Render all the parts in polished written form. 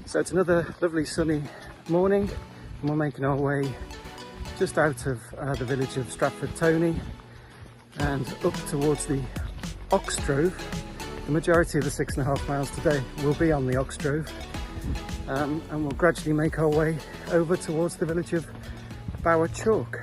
So it's another lovely sunny morning and we're making our way just out of the village of Stratford Tony and up towards the Ox Drove. The majority of the 6.5 miles today will be on the Ox Drove, and we'll gradually make our way over towards the village of Bower Chalk.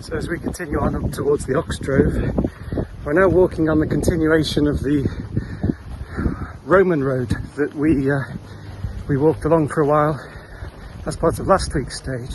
So as we continue on up towards the Ox Drove, we're now walking on the continuation of the Roman road that we walked along for a while as part of last week's stage.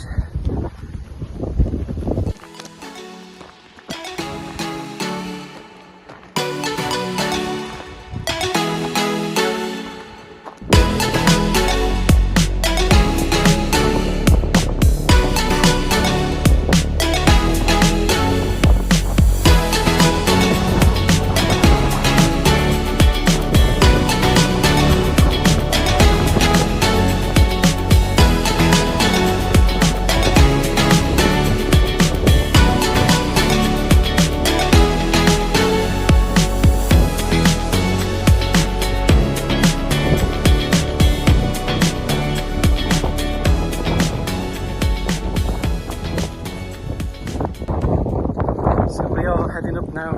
Now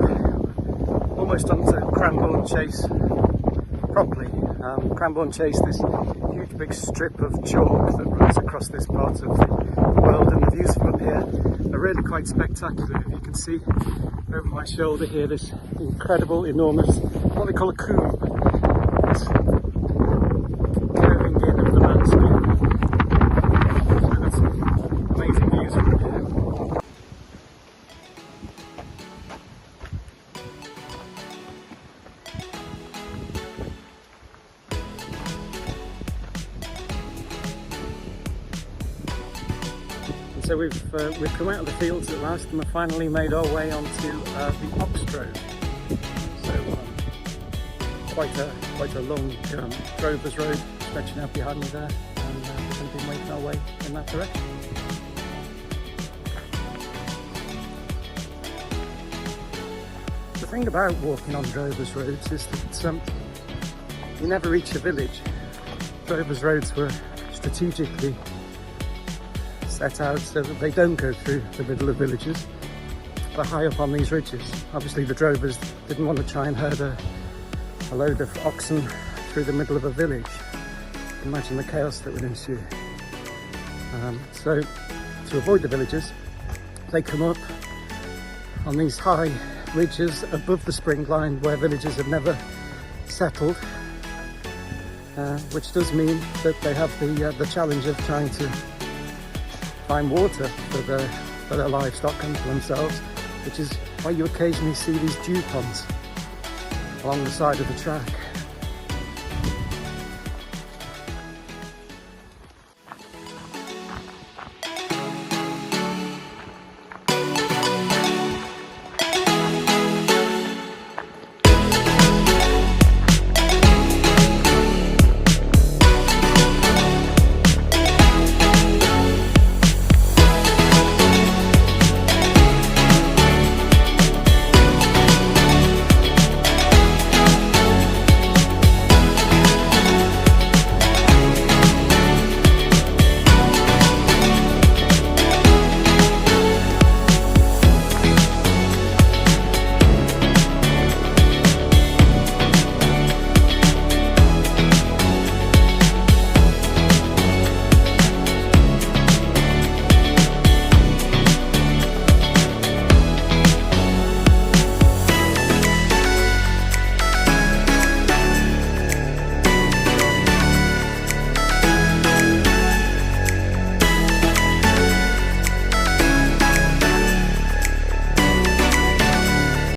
almost onto Cranborne Chase properly. Cranborne Chase, this huge big strip of chalk that runs across this part of the world, and the views from up here are really quite spectacular. You can see over my shoulder here this incredible, enormous, what they call a coombe. It's curving in of the landscape. That's amazing views from here. So we've come out of the fields at last and we've finally made our way onto the Ox Drove. So quite a long Drovers road stretching out behind me there, and we're going to be making our way in that direction. The thing about walking on Drovers roads is that you never reach a village. Drovers roads were strategically set out so that they don't go through the middle of villages, but high up on these ridges. Obviously the drovers didn't want to try and herd a load of oxen through the middle of a village. Imagine the chaos that would ensue. So to avoid the villages, they come up on these high ridges above the spring line where villages have never settled, which does mean that they have the challenge of trying to find water for their livestock and for themselves, which is why you occasionally see these dew ponds along the side of the track.